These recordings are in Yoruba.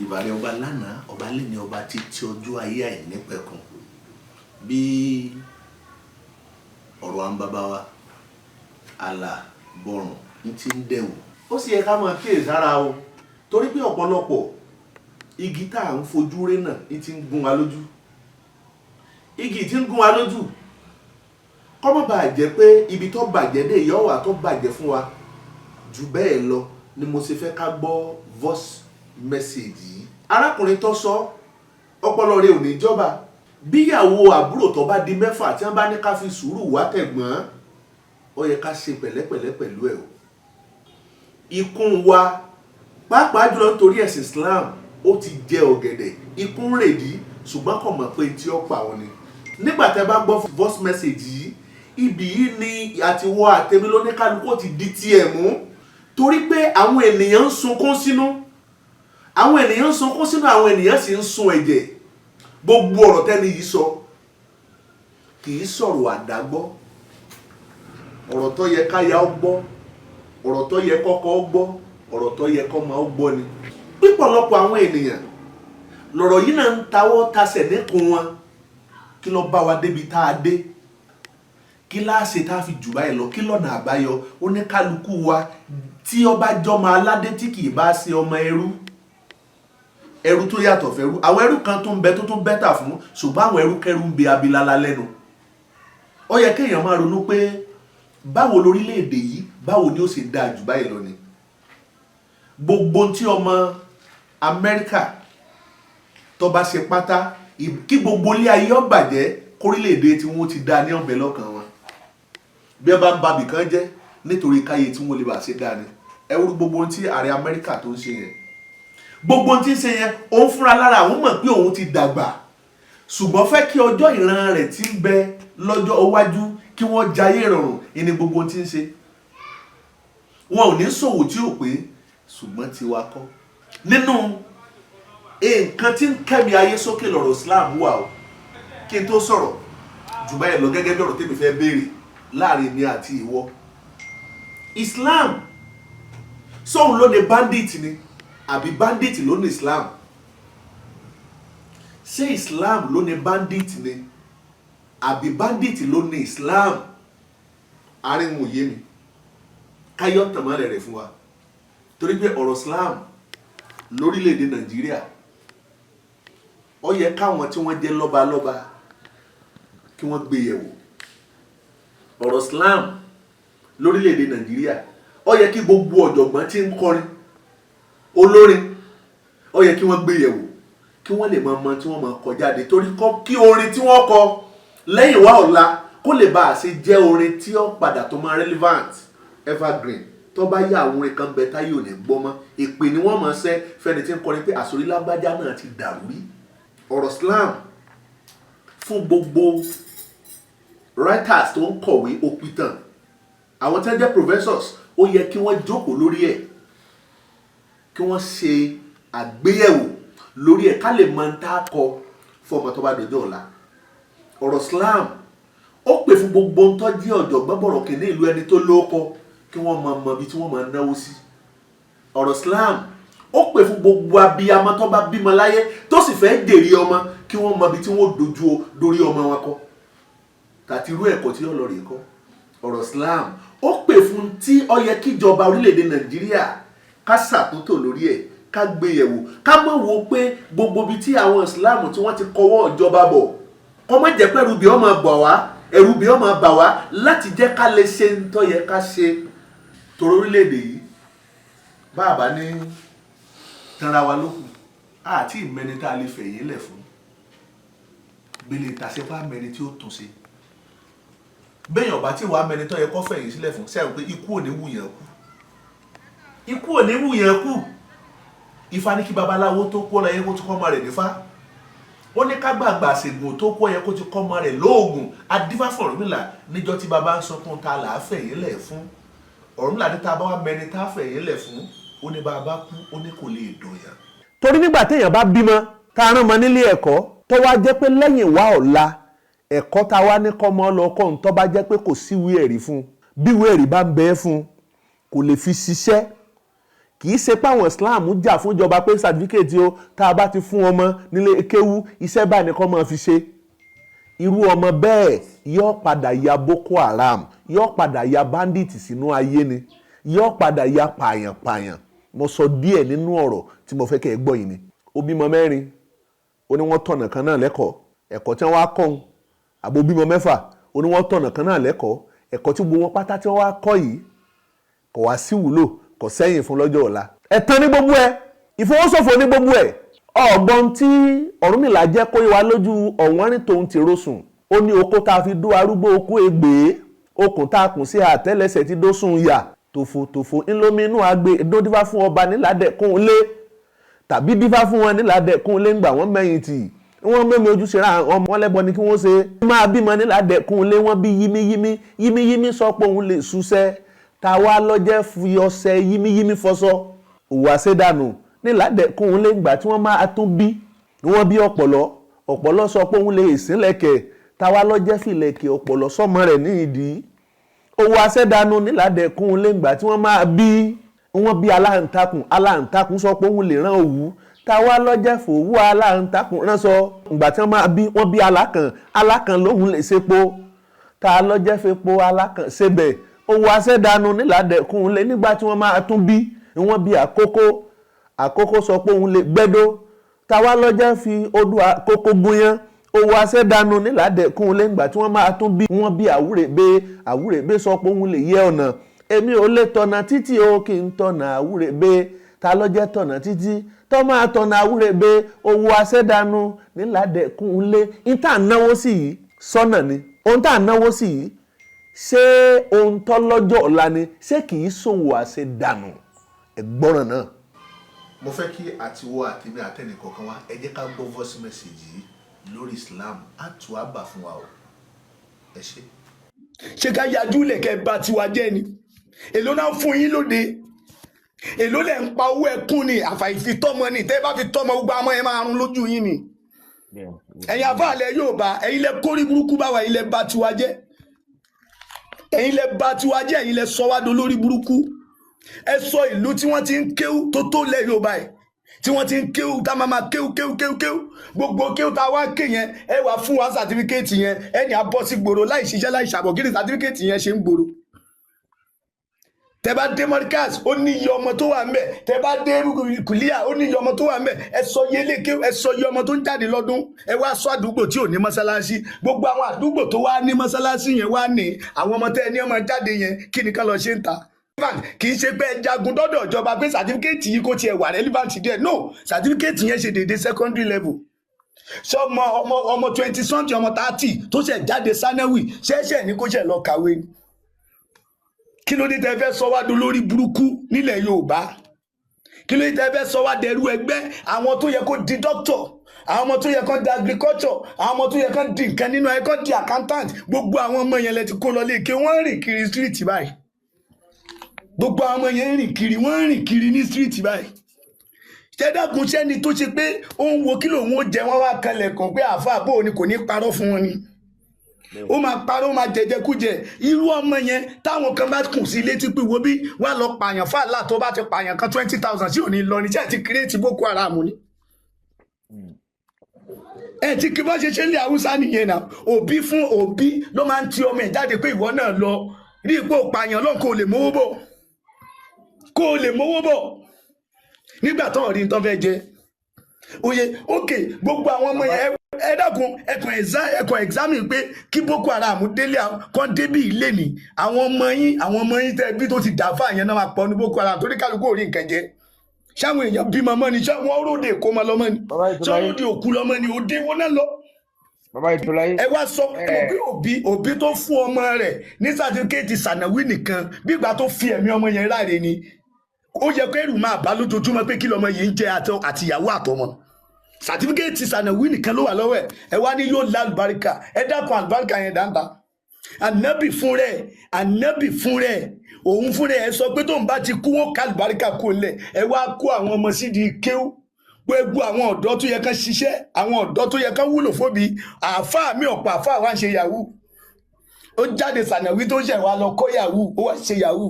ìbàrẹ̀ ọba lánàá ọba lẹ́ni ọba títí ọjọ́ ayé àìnípẹ̀kun bí ọ̀rọ̀ àwọn bàbá wa àlà bọ̀rùn ní ti ń dẹ̀wò. Ó sì yẹ ká máa kíyèsára o torí pé ọ̀pọ̀lọpọ̀ igi tá à ń fojú rí náà ní ti ń gún wa lójú. Igi tí ń gún wa lójú kọ́ mọ́ bàa jẹ́ pé ibi tó bàjẹ́ dé ìyọ́wà tó bàjẹ́ fún wa jù bẹ́ẹ̀ lọ ni mo ṣe fẹ́ ká gbọ́ voice message yìí. Arákùnrin tó sọ ọpọlọ rẹ̀ ò ní jọba bíyàwó àbúrò tó bá di mẹ́fà tí wọ́n bá ní ká fi sùúrù wá tẹ̀gbọ́n ó yẹ ká ṣe pẹ̀lẹ́pẹ̀lẹ́ pẹ̀lú ẹ̀ o. Ikùn wa pàápàá jùlọ nítorí ẹ̀sìn Islam ó ti jẹ ọ̀gẹ̀dẹ̀ ikùn rèdí ṣùgbọ́n kò mọ̀ pé tí ó pa òun ni. Nígbà tẹ́ bá gbọ́ voice message yìí ibì yìí ni àtiwọ́ àtẹ̀mí lóníkálukú ti di tiẹ̀ mú torí pé àwọn ènìyàn ń sunkún sínú àwọn ènìyàn sì ń sun ẹ̀jẹ̀. Gbogbo ọ̀rọ̀ tẹ́ni yìí sọ kì í sọ̀rọ̀ àdágbọ́, ọ̀rọ̀ tó yẹ káyà ó gbọ́, ọ̀rọ̀ tó yẹ kọ́kọ́ ó gbọ́, ọ̀rọ̀ tó yẹ kọ́mọ ó gbọ́ ni. Pípọ̀lọpọ̀ àwọn ènìyàn lọ̀rọ̀ yìí náà ń tawọ́ tasẹ̀ níkùn wọn. Kí ló bá wa débi tá a dé? Kí láàṣẹ tá a fi jù báyìí lọ? Kí lọ́nà àbáyọ? Oníkálukú wa tí ó bá jọmọ aládé tí kì í bá ṣe ọmọ ẹrú tó yàtọ̀ fẹ́rú. Àwọn ẹrú kan tó ń bẹ tó tún bẹ́tà fún ṣùgbọ́n àwọn ẹrú kẹrù ń bẹ abilala lẹ́nu. Ó yẹ kéèyàn máa ronú pé báwo lórílẹ̀‐èdè yìí báwo ni ó ṣe dáa jù báyìí lọ ni. Gbogbo tí ọmọ Amẹ́ríkà tó bá ṣe pátá kí gbogbo ilé ayé ó bàjẹ́ kórílẹ̀‐èdè tí wọ́n ti dáa ní ọ̀bẹ lọ́kàn wọn. Bí ẹ bá ń ba bìkan jẹ́ nítorí káyé tí wọ́n lè bá ṣe dáa ni. Ẹ wúrú gbogbo tí ààrẹ Amẹ́ríkà tó ń ṣe yẹn. Gbogbo tí ń ṣe yẹn òun fúnra lára àwọn mọ̀ pé òun ti dàgbà ṣùgbọ́n fẹ́ kí ọjọ́ ìran rẹ̀ tí ń bẹ lọ́jọ́ iwájú kí wọ́n jayé rọrùn ìní gbogbo tí ń ṣe. Wọn ò ní ṣòwò tí ò pé ṣùgbọ́n ti wa kọ́. Nínú nǹkan tí ń kẹ́mi ayé sókè lọ́rọ̀ Islam wà o. Kí n tó sọ̀rọ̀ jù báyìí lọ gẹ́gẹ́ bí ọ̀rọ̀ tèmi fẹ́ béèrè láàrin mi àti ìwọ. Islam sóhun ló ní bandit ni àbí bandit ló ní Islam? Ṣé Islam ló ní bandit ni àbí bandit ló ní Islam? Àárín wọn ò yé mi káyọ̀ tàmálẹ̀ rẹ̀ fún wa torí pé ọ̀rọ̀ Islam lórílẹ̀‐èdè Nàìjíríà ó yẹ káwọn tí wọ́n jẹ́ lọ́balọ́ba kí wọ́n gbé yẹ̀wò. Ọ̀rọ̀ Islam lórílẹ̀‐èdè Nàìjíríà ó yẹ kí gbogbo ọ̀jọ̀gbọ́n tí ń kọrin olórin ó yẹ kí wọ́n gbé yẹ̀wò kí wọ́n lè mọ tí wọ́n máa kọ jáde torí kí orin tí wọ́n kọ lẹ́yìn wá ọ̀la kó lè bá a ṣe jẹ́ orin tí ó padà tó máa relevant evergreen. Tó bá yá àwọn orin kan bẹ táyé ò ní gbọ́ mọ́ èpè ni wọ́n máa ṣẹ́ fẹ́ni tí ń kọrin pé àsòrí lágbájá náà ti dàrú rí. Ọ̀rọ̀ Islam fún gbogbo writers tó ń kọ̀wé òpìtàn àwọn tí wọ́n jẹ́ professors ó yẹ kí wọ́n jókòó lórí ẹ̀ kí wọ́n ṣe àgbéyẹ̀wò lórí ẹ̀ ká lè mọ ń tá kọ fún ọmọ tó bá dọjọ́ ọ̀la. Ọ̀rọ̀ Islam ó pè fún gbogbo ń tọ́jú ọ̀jọ̀gbọ́n bọ̀rọ̀ kìíní ìlú ẹni tó lóko kí wọ́n mọ ibi tí wọ́n máa náwó sí. Ọ̀rọ̀ Islam ó pè fún gbogbo abiyamọ tó bá bímọ láyé tó sì fẹ́ dèrè ọmọ kí wọ́n mọ ibi tí wọ́n dorí ọmọ wọn kọ́ tàti irú ẹ̀kọ́ tí ọlọ́rẹ̀ kọ́. Ọ̀rọ̀ Islam ó pè fún tí ó yẹ kíjọba orílẹ̀-èdè Nàìjíríà ká ṣàtúntò lórí ẹ̀ ká gbé yẹ̀wò ká mọ̀ wò pé gbogbo ibi tí àwọn Islam tí wọ́n ti kọwọ́ ìjọba bọ̀ kọ́ mọ̀ jẹ́ pé ẹrù bí ó máa bọ̀ wá ẹrù bí ó máa bà wá láti jẹ́ ká lè ṣe ń tó yẹ ká ṣe torí orílẹ̀-èdè yìí bàbá ní tanra wa lókun àti ìmẹ́ni tá a lè fẹ̀yìn lẹ̀ fún gbélé ìtàsẹ́fà mẹ́ni tí ó tún ṣe bẹ́yàn ọba tí wàá mẹ́ni tó yẹ kó fẹ̀yìn sílẹ̀ fún sẹ́yìn pé ikú ò ní wù yẹn kú ikú ò ní wù yẹn kú. Ifá ní kí babaláwo tó kú ọ̀la yẹ kó ti kọ́ ọmọ rẹ̀ nífá ó ní ká gbàgbà ṣègùn tó kú ọ̀yẹ kó ti kọ́ ọmọ rẹ̀ lóògùn adífá fún Ọ̀rúnmìlà níjọ́ tí baba ń sọkún ta là á fẹ̀yìn lẹ̀ fún Ọ̀rúnmìlà ní ta bá wá mẹ́ni tá a fẹ̀yìn lẹ̀ fún ó ní bàbá kú ó ní kò lè dòyàn. Torí nígbà téèyàn bá bímọ tá a rán mọ nílé ẹ̀kọ́ tó wá jẹ́ pé lẹ́yìn wá ọ̀la ẹ̀kọ́ tá a wá ní kọ́mọ lọ kọ́ ń tó bá jẹ́ pé kò síwèé ẹ̀rí fún bí ìwé ẹ̀rí bá ń bẹ fún kò lè fi ṣiṣẹ́ kì í ṣe páwọn Islam jà fún ìjọba pé certificate o tá a bá ti fún ọmọ nílé kéwú iṣẹ́ báyìí nìkan máa fi ṣe. Irú ọmọ bẹ́ẹ̀ yóò padà ya Boko Haram, yóò padà ya bandit sínú ayé ni, yóò padà ya pààyàn. Mo sọ díẹ̀ nínú ọ̀rọ̀ tí mo fẹ́ kẹ́ ẹ gbọ́ yìí ni. Ó bímọ 4, ó ní wọ́n tọ̀nà kan náà lẹ́kọ̀ọ́, ẹ̀kọ́ tí wọ́n wá kọ́ òun. Àbó bímọ 6, ó ní wọ́n tọ̀nà kan náà lẹ́kọ̀ọ́, ẹ̀kọ́ tí gbogbo wọn pátá tí wọ́n wá kọ́ yìí kò wá sí wúlò, kò sẹ́yìn fún lọ́jọ́ ọ̀la. Ẹ̀tàn ní gbogbo ẹ̀, ìfowósòfò ní gbogbo ẹ̀. Ọ̀gbọ́n tí Ọ̀rúnmìlà jẹ́ kó yé wa lójú ọ̀wọ́nrín tòun ti rosùn. Ó ní oko tá a fi dó arúgbó okú ègbé, okùn tá a kùn sí àtẹ́lẹsẹ̀ tí dósùn yà, tòfòtòfò ńlómi inú agbe dó dífá fún ọba nílàdẹ̀kùn lé, tàbí dífá fún wọn nílàdẹ̀kùn lé ńgbà wọ́n mẹ́yìn tì. Wọ́n mẹ́mi ojúṣe ra àwọn ọmọ lẹ́bọ ni kí wọ́n ṣe. Máa bímọ nílàdẹ̀kùn lé wọ́n bí yímíyímí sọ pé òun lè ṣuṣẹ́. Ta wá lọ́jẹ́ fi ọṣẹ yímíyímí fọṣọ. Òwò àṣedànù nílàdẹ̀kùn lé ńgbà tí wọ́n máa tún bí. Wọ́n bí ọ̀pọ̀lọ́ sọ pé òun lè ìsínlẹ̀kẹ̀. Ta wá lọ́jẹ́ fìlẹ̀kẹ̀ ọ̀pọ̀lọ́ sọ́mọ rẹ̀ ní ìdí. Òwò àṣedànù nílàdẹ̀kùn lé ńgbà tí wọ́n máa bí. Wọ́n bí aláǹtakùn sọ pé òun lè rán òwú. Ta wá lọ́jẹ́ fòwú aláǹtakùn ránṣọ. Ńgbà tí wọ́n bí alákàn lóhun lè ṣepo. Ta lọ́jẹ́ fepo alákàn ṣebẹ̀. Òwò àṣedànù nílàdẹ̀kùn lé nígbà tí wọ́n máa tún bí. Wọ́n bí àkókò sọ pé òun lè gbẹ́dó. Ta wá lọ́jẹ́ fi odò àkókò gúnyán. Òwò àṣedànù nílàdẹ̀kùn lé nígbà tí wọ́n máa tún bí. Wọ́n bí àwúrèbé sọ pé òun lè yẹ ọ̀nà. Èmi ò lè tọ̀nà títí o kí n tọ̀nà àwúrèbé. Ta lọ́jẹ́ tọ̀nà títí tó máa tọ̀nà àwúrèbé. Òwò àṣedànù nílàdẹ̀kùn lé. Ìta náwó sí yìí sọ́nà ni. Ohun tá à náwó sí yìí ṣé ohun tó lọ́jọ́ ọ̀la ni, ṣé kì í ṣòwò àṣedànù? Ẹ̀gbọ́ràn náà. Mo fẹ́ kí àtiwọ́ àtẹ̀mí àtẹnìkọ̀ọ̀kan wa ẹ jẹ́ ká gbọ́ voice message yìí lórí Islam á tù á bà fún wa o. Ẹ ṣé. Ṣé ká yájú lẹ̀ kẹ́ bá tiwa jẹ́ ni? Èló náà fún yín lóde? Èló lẹ̀ ń pa owó ẹkún ni àfàìfitọ́mọ ni tẹ́ bá fi tọ́mọ gbogbo àmọ́ ẹ máa run lójú yín ni. Ẹ̀yin àfáàlẹ̀ Yorùbá ẹ̀yin lẹ kórí burúkú báwa ẹ̀yin lẹ bá tiwa jẹ́. Ẹ̀yin lẹ bá tiwa jẹ́, ẹ̀yin lẹ sọ wá do lórí burúkú. Ẹ sọ ìlú tí wọ́n ti ń kéwú tó lẹ̀ Yorùbá ẹ̀ tí wọ́n ti ń kéwú tá máa kéwú gbogbo kéwú tá wá ké yẹn ẹ wá fún wa sàtífíkẹ́ẹ̀tì yẹn ẹni á bọ́ sí gbòòrò láì ṣiṣẹ́ láì ṣàbọ̀ kí ni sàtífíkẹ́ẹ̀tì yẹn ṣe ń gbòòrò. Tẹ́ bá dé Mọ́ríkàs ó ní iye ọmọ tó wà ńbẹ̀, tẹ́ bá dé Kùlíà ó ní iye ọmọ tó wà ńbẹ̀, ẹ sọ iye lékè, ẹ sọ iye ọmọ tó ń jáde lọ́dún, ẹ wá sọ àdúgbò tí ò ní mọ́sálásí. Gbogbo àwọn àdúgbò tó wá ní mọ́sálásí yẹn wá ní àwọn ọmọ tẹ́ ní ọmọ jáde yẹn kí ni ká lọ ṣe ń ta. Kì í ṣe pé ẹ jagun dọ́dọ̀ ìjọba pé sàtífíkẹ́ẹ̀tì yìí kò tiẹ̀ wà relevant díẹ̀, no, sàtífíkẹ́ẹ̀tì yẹn ṣe déédéé secondary level. Ṣé ọmọ 20 something ọmọ 30 tó ṣẹ̀ jáde sanẹ́wì ṣẹ́ṣẹ̀ ní kó ṣẹ̀ lọ kàwé ni. Kí ló dé tẹ́ fẹ́ sọ wá do lórí burúkú nílẹ̀ Yorùbá? Kí ló dé tẹ́ fẹ́ sọ wá dẹrú ẹgbẹ́ àwọn tó yẹ kó di doctor, àwọn ọmọ tó yẹ kó di agriculture, àwọn ọmọ tó yẹ kó di nǹkan nínú ẹ kó di accountant? Gbogbo àwọn ọmọ yẹn lẹ ti kó lọ léèké, wọ́n rìn kiri street báyìí. Gbogbo àwọn ọmọ yẹn rìn kiri, wọ́n rìn kiri ní street báyìí. Ṣẹ́dàkùn sẹ́ni tó ṣe pé ó ń wo kí lòun ó jẹ wọ́n wá kalẹ̀ kan pé àáfàá bò ní kò ní parọ́ fún wọn ni. Ó máa parọ́, ó máa jẹjẹkújẹ. Irú ọmọ yẹn táwọn kan bá kùn sí létí pé wo bí wà lọ pààyàn fàlà tó bá ti pààyàn kan 20,000 sí òní lọ ní ṣe ti kírètì Boko Haram ni. Ẹ ti kí bá ṣe ṣe ní Haúsá nìyẹn náà. Òbí fún òbí ló máa ń ti ọmọ ẹ̀ jáde pé ìwọ náà lọ rí ipò pààyàn lọ kó lè mówó bọ̀. Kó lè mówó bọ̀. Nígbà tó rí tán fẹ́ jẹ. Oye, ókè, gbogbo àwọn ọmọ yẹn ẹ dákun ẹkùn examine pé kí Boko Haram délé kan débí ilé ni àwọn ọmọ yín tẹ́ bí tó ti dàfà yẹn náà máa pọ̀ ní Boko Haram torí kálukú orí nǹkan jẹ. Ṣáwọn èèyàn bímọ mọ́ ni wọ́n róde kó mọ lọ́mọ ni ṣọ́róde òkú lọ́mọ ni òde wọn náà lọ. Ẹ wá sọ òbí tó fún ọmọ rẹ̀ ní sàtífíkẹ́ẹ̀tì sànàwí nìkan bí ìgbà tó fi ẹ̀mí ọmọ yẹn ráre ni. Ó yẹ kó ẹrù máa bá lójoojúmọ́ pé kí lọmọ yìí ń jẹ àtìyàwó àtọmọ. Sàtífíkẹ́ẹ̀tì sànàwí nìkan ló wà lọ́wọ́ ẹ̀. Ẹ wá ní yóò lá àlùbáríkà, ẹ dákun àlùbáríkà yẹn dáńtà. Ànábì fún rẹ̀ òun fún rẹ̀ ẹ sọ pé tóun bá ti kú wọn ká àlùbáríkà kó lẹ̀. Ẹ wá kó àwọn ọmọ sídìí kéwú gbogbo àwọn ọ̀dọ́ tó yẹ kán ṣiṣẹ́, àwọn ọ̀dọ́ tó yẹ kán wúlò fóbi. Àáfàá mi ọ̀pọ̀ àáfàá wá ń ṣe yahoo. Ó jáde sànàwí tó ṣẹ̀ wá lọ kọ́ yahoo, ó wá ṣe yahoo.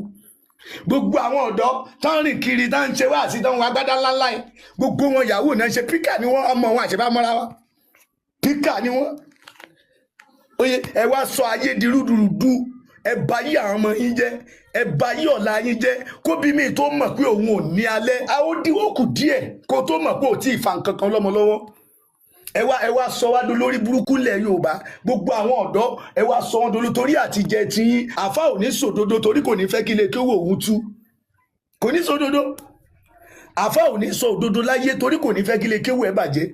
gbogbo àwọn ọ̀dọ́ tán rìn kiri tán ń ṣe wá sí tán wọn agbádá ńláńlá yìí gbogbo wọn yahoo náà ṣe píkà ni wọn ọmọ wọn àṣẹbá mọ́ra wa píkà ni wọn. Oye ẹ wá sọ ayé di rúdurùdu ẹ bà yí àwọn ọmọ yín jẹ́ ẹ bà yí ọ̀la yín jẹ́ kó bí mi tó mọ̀ pé òun ò ní alẹ́ a ó díwọ́ kù díẹ̀ kó tó mọ̀ pé ò tí ì fa nǹkan kan lọ́mọ lọ́wọ́. Ẹ wá sọ wá dolórí burúkú lẹ̀ Yorùbá gbogbo àwọn ọ̀dọ́ ẹ wá sọ wọn dolórí torí àtijẹ tiyín àfa ò ní sòdodo torí kò ní fẹ́ kí ilé kéwò òun tú kò ní sòdodo àfa ò ní sọ òdodo láyé torí kò ní fẹ́ kí ilé kéwò ẹ bàjẹ́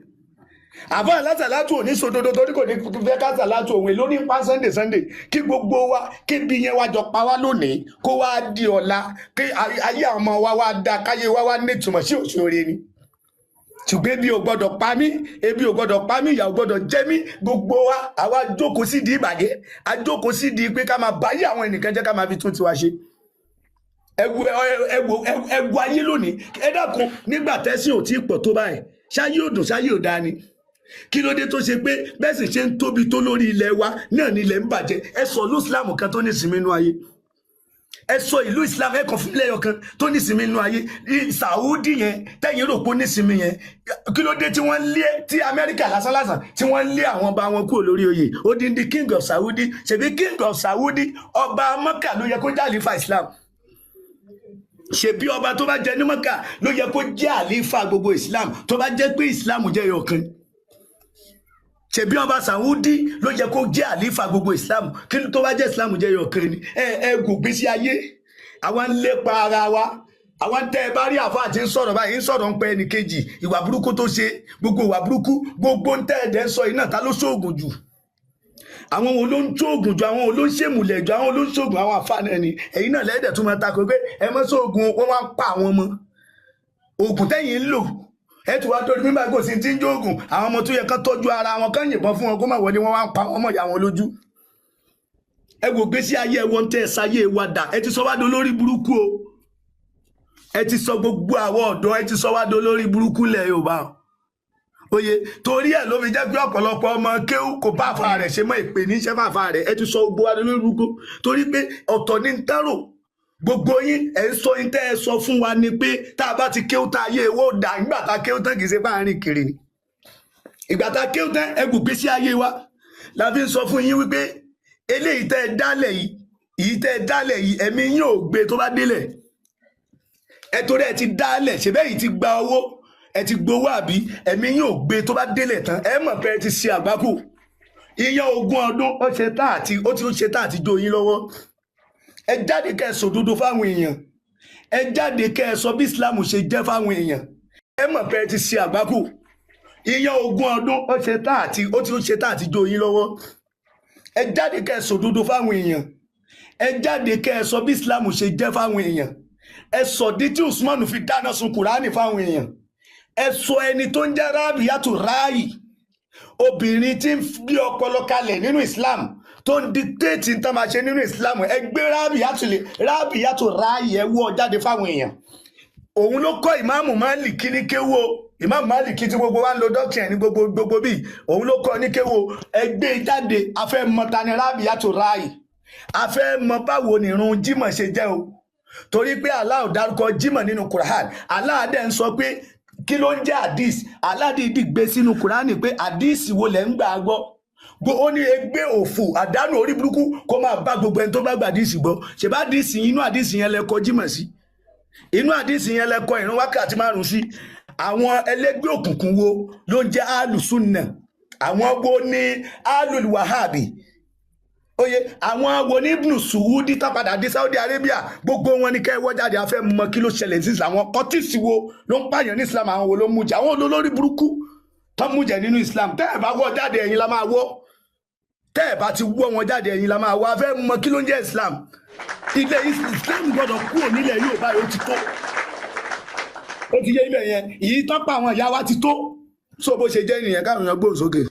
àfa alásàlátù ò ní sòdodo torí kò ní fẹ́ kásàlátù òun èlò ní pa Sunday kí gbogbo wa kí bí yẹn wá jọ pa wá lónìí kó wá di ọ̀la kí ayé àwọn ọmọ wa wá da káyé wa wá nítumọ̀ sí òṣèré ni ṣùgbọ́n ebi ò gbọ́dọ̀ pa mí ìyà ò gbọ́dọ̀ jẹ mí gbogbo wa àwa jókòó sí di ìbàjẹ́ àjókòó sí di pé ká máa báyé àwọn ẹnìkan jẹ́ ká máa fi tún tiwa ṣe. ẹ wo ayé lónìí ẹ dákun nígbà tẹ́sí ò tí ì pọ̀ tó báyìí ṣáyé ò dùn ṣáyé ò dáa ni kí ló dé tó ṣe pé bẹ́ẹ̀ sì ṣe ń tóbi tó lórí ilẹ̀ wa náà ni ilẹ̀ ń bàjẹ́ ẹ sọ ìlú Islam kan tó ní ìsinmi inú ayé ẹ sọ ìlú Islam ẹ kàn fún ilé ọkàn tó ní ìsinmi inú ayé Saudi yẹn tẹ̀yìn rò pé ó ní ìsinmi yẹn kí ló dé tí wọ́n lé tí Amẹ́ríkà lásánlásán tí wọ́n lé àwọn ọba wọn kúrò lórí oyè ó dín dín king of Saudi ṣebí king of Saudi ọba Mẹ́kà ló yẹ kó jẹ́ àlífà Islam ṣebí ọba tó bá jẹ ní Mẹ́kà ló yẹ kó jẹ́ àlífà gbogbo Islam tó bá jẹ́ pé Islam jẹ́ ọ̀kan ṣebí ọba Saudi ló jẹ kó jẹ́ àlífà gbogbo Islam kí ló tó bá jẹ́ Islam jẹ́ ọ̀kan ni ẹ gògbé sí ayé àwọn ń lépa ara wa àwọn tẹ ẹ bá rí àfáà tí ń sọ̀rọ̀ báyìí ń sọ̀rọ̀ ń pẹ́ ẹnì kejì ìwà burúkú tó ṣe gbogbo ìwà burúkú gbogbo ń tẹ́ ẹ̀dẹ́ sọ iná ta ló ṣoògùn jù àwọn wo ló ń ṣoògùn jù àwọn wo ló ń ṣèmùlẹ̀ jù àwọn wo ló ń ṣoògùn àwọn àfáà náà ni ẹ̀yin náà lẹ́ẹ̀dẹ̀ tún máa takò pé ẹ mọ́ ṣoògùn wọ́n wá ń pa àwọn ọmọ oògùn tẹ́yìn ń lò ẹ tún wá torí mímọ́ kò sí ti ń jóògùn àwọn ọmọ tó yẹ kán tọ́jú ara wọn kán yìnbọn fún wọn kó má wọlé wọn wá ń pa wọn mọ̀ ìyá wọn lójú ẹ wò gbé sí ayé ẹ wọ́n tẹ́ ẹ sáyé wa dà ẹ ti sọ wá dolórí burúkú o ẹ ti sọ gbogbo àwọn ọ̀dọ́ ẹ ti sọ wá dolórí burúkú lẹ̀ Yorùbá oye torí ẹ ló fi jẹ́ pé ọ̀pọ̀lọpọ̀ ọmọ kéwú kò bá àfa rẹ̀ ṣe mọ́ ìpè ní iṣẹ́ fàfa rẹ̀ ẹ ti sọ gbogbo wa dolórí burúkú torí pé ọ̀tọ̀ ní ń tẹ́rò gbogbo yín ẹ ń sọ yín tẹ́ ẹ sọ fún wa ni pé tá a bá ti kéwú tá ayé ewó dà nígbà tá a kéwú tán kì í ṣe bá rìn kiri ni ìgbà tá a kéwú tán ẹ gbùgbé sí ayé wa la fi ń sọ fún yín wípé eléyìí tẹ́ ẹ dálẹ̀ yìí ẹ̀mí yín ò gbé tó bá délẹ̀ ẹ torí ẹ ti dálẹ̀ ṣe bẹ́ẹ̀ yìí ti gba owó ẹ ti gbowó àbí ẹ̀mí yín ò gbé tó bá délẹ̀ tán ẹ mọ̀ pé ẹ ti ṣe àgbákò ìyẹn 20 ọdún ó ti ṣe tá àti jó yín lọ́wọ́ ẹ jáde kẹ́ ẹ sọ òdodo fáwọn èèyàn ẹ jáde kẹ́ ẹ sọ bí Islam ṣe jẹ́ fáwọn èèyàn ẹ mọ̀ pé ẹ ti ṣe àgbákò ìyẹn 20 ọdún ó ti ṣe tá àti jó yín lọ́wọ́ ẹ jáde kẹ́ ẹ sọ òdodo fáwọn èèyàn ẹ jáde kẹ́ ẹ sọ bí Islam ṣe jẹ́ fáwọn èèyàn ẹ sọ di tí Usman fi dáná sun Kùránì fáwọn èèyàn ẹ sọ ẹni tó ń jẹ́ Rábìyàtù Ráàyì obìnrin tí ń bí ọpọlọ kalẹ̀ nínú Islam tó ń dictate ń tán máa ṣe nínú Islam ẹ gbé Rábìyàtù Ráàyì ẹ wọ́ jáde fáwọn èèyàn òun ló kọ́ ìmáàmù Málìkì ní kéwò ìmáàmù Málìkì tí gbogbo wa ń lo doctrine ní gbogbo bíi òun ló kọ́ ní kéwò ẹ gbé jáde afẹ́ mọ ta ni Rábìyàtù Ráàyì afẹ́ mọ báwo nìrun Jímọ̀ ṣe jẹ́ o torí pé Allah ò dárúkọ Jímọ̀ nínú Quran Allah dẹ̀ ń sọ pé kí ló ń jẹ́ hadith Allah dìídì gbé sínú Quran pé hadith wo lẹ̀ ń gbà gbọ́ ó ní ẹgbẹ́ òfò àdánù orí burúkú kó máa bá gbogbo ẹni tó bá gba hadith gbọ́ ṣèbá hadith inú hadith yẹn lẹ́kọ́ Jímọ̀ sí inú hadith yẹn lẹ́kọ́ ìrun wákàtí 5 sí àwọn ẹlẹ́gbẹ́ òkùnkùn wo ló ń jẹ́ alùsùnà àwọn wo ní alùwàhábì oye àwọn wo ní Ibn Suwudi tá padà dé Saudi Arabia gbogbo wọn ní kẹ́ wọ́ jáde afẹ́ mọ kí ló ṣẹlẹ̀ sí àwọn kọ́tìsì wo ló ń pààyàn ní Islam àwọn wo ló mú jẹ àwọn olórí burúkú tó mú jẹ nínú Islam tẹ́ ẹ̀ bá wọ́ jáde ẹ̀yin la máa wọ́ tẹ́ ẹ̀ bá ti wọ́ wọn jáde ẹ̀yin la máa wọ́ afẹ́ mọ kí ló ń jẹ́ Islam ilé Islam gbọ́dọ̀ kúrò nílẹ̀ Yorùbá yóò ti tó ó ti yé ibẹ̀ yẹn ìyí tọ́pọ̀ àwọn ìyá wa ti tó so bó ṣe jẹ́ nìyẹn káwọn èèyàn gbóhùn sókè.